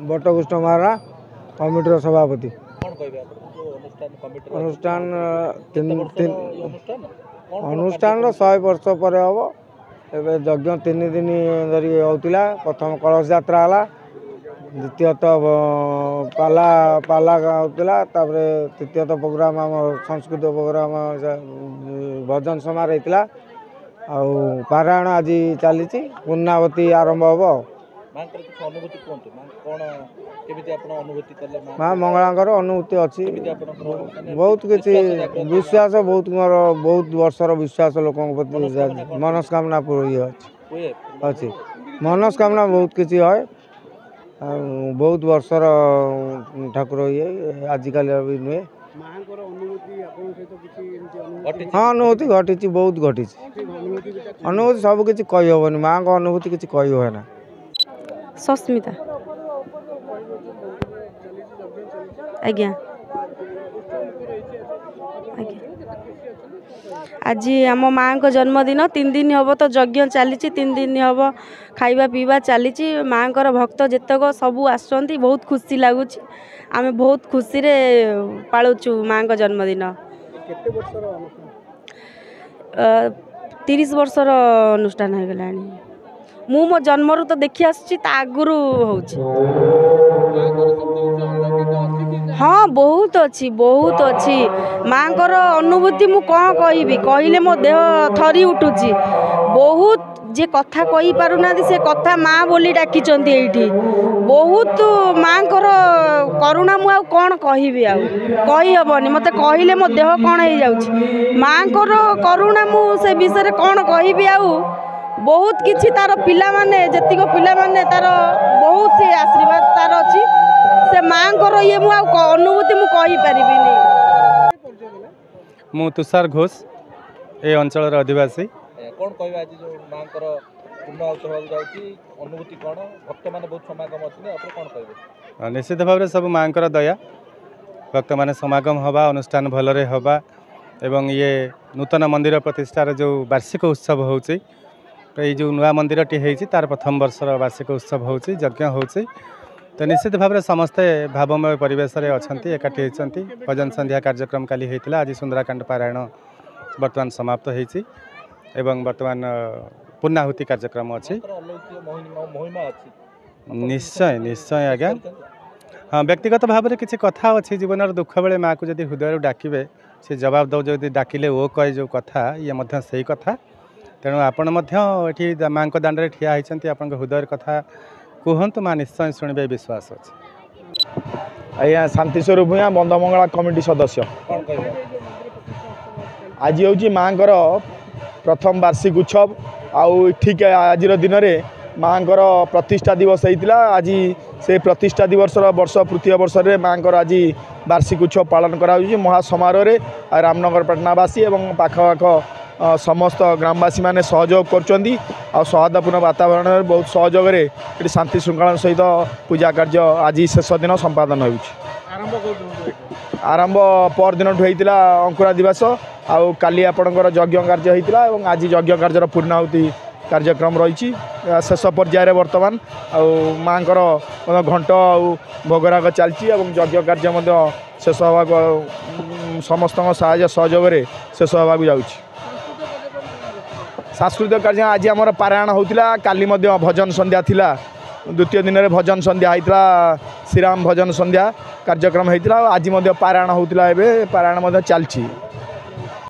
बटकृष्ण महारा कमिटर सभापति अनुष्ठान अनुष्ठान 100 वर्ष पर हम एवं यज्ञ 3 दिन धरी होता। प्रथम कलश यात्रा है, द्वितीयत पाला पाला होता, तृतीयत प्रोग्राम आम संस्कृत प्रोग्राम भजन समारोह होता। पारायण आज चली पूर्णावती आरंभ हम। माँ मंगला अनुभूति अच्छी बहुत किसी विश्वास बहुत मोर बहुत वर्षर विश्वास लोक मनस्कामना ये अच्छी मनस्कामना बहुत किसी है बहुत वर्षर ठाकुर ये आजिकल भी नुहे। हाँ अनुभूति घटी बहुत घटी अनुभूति सब किसी कहीहबनी माँ को अनुभूति किसी कही हुए ना। सस्मिता आज्ञा आज आम माँ को जन्मदिन 3 दिन हम तो यज्ञ चली 3 दिन हम खाइबा पीवा चली माँ को भक्त जितक सबू आसुँच बहुत खुशी लगुच आम बहुत खुशी रे पालुचु माँ को जन्मदिन 30 वर्षर अनुष्ठान हो गला मु मो जन्मरु तो देखी आसुची आगुरु होउची। हाँ बहुत अच्छी माँ को अनुभूति मु कौन कहबी कहले मो देह थरी उठुची बहुत जे कथा कही पारुना से कथा माँ बोली डाकी बहुत माँ को करुणा मु आ कौन कहबी आ कही हबनी मते कहले मो देह कौन हो जाउची माँ को करुणा मु से विषय कौन कहबी आ बहुत किछि तार पिला माने जतिक पिला माने तार बहुत से आशीर्वाद तार अच्छी से माँ को ये मु अनुभूति मु कहि परिबिनी। मु तुषार घोष ए अंचल अधिवासी कौन कहबा आज जो माँ को पूर्ण अवसर हो जाउची अनुभूति कौन भक्त माने बहुत समागम अछि अपन कौन कहबे। निश्चित भाव सब माँ को दया भक्त माने समागम हवा अनुष्ठान भलरे हवा एवं ये नूतन मंदिर प्रतिष्ठार जो वार्षिक उत्सव होउची ये जो नुआ मंदिर टी है तार प्रथम वर्षर वार्षिक उत्सव होउची यज्ञ होउची तो निश्चित भाव में समस्ते भावमय परिवेश रे अछंती एकाठी होती। भजन संध्या कार्यक्रम काली होता आज सुंदराकांड पारायण वर्तमान समाप्त होती एवं वर्तमान पूर्णाहुति कार्यक्रम अच्छी। निश्चय निश्चय आज्ञा हाँ व्यक्तिगत भाव में किसी कथा अच्छी जीवन दुख बेले माँ को जब हृदय डाकिबे से जवाब दो जो डाकिले वो कहे जो कथा ये से कथा तेणु आपण माँ को दाण्ड में ठिया होती आप हृदय कथा कहतु माँ निश्चय शुणे विश्वास अच्छे। आज्ञा शांतिस्वरूप भूया बंदमंगला कमिटी सदस्य आज हूँ माँ को प्रथम वार्षिक उत्सव आउ ठीक आज दिन में माँ को प्रतिष्ठा दिवस होता आज से प्रतिष्ठा दिवस वर्ष तृतीय वर्ष में माँ को आज वार्षिक उत्सव पालन करा महासमारोह रामनगर पटनावासी और पाखपाख समस्त ग्रामवासी माने सहयोग करुँच सौहार्दपूर्ण वातावरण बहुत सहयोग शांति श्रृंखला सहित पूजा कार्य आज शेष दिन संपादन हो आरंभ पर दिन होता अंकुरा दिवस आउ काली आपणकर यज्ञ कार्य होता और आज यज्ञ कार्य पूर्णाहुति कार्यक्रम रही शेष पर्यायर वर्तमान माँ को घंट भोगराग चलती यज्ञ कार्य शेष होगा समस्त साहाय्य सहयोग शेष होगा जाऊँ। सांस्कृतिक कार्य आज आमर पारायण होता काली भजन संध्या थिला द्वितीय दिन में भजन संध्या होता श्रीराम भजन संध्या कार्यक्रम होता आज पारायण होता पारायण चलती।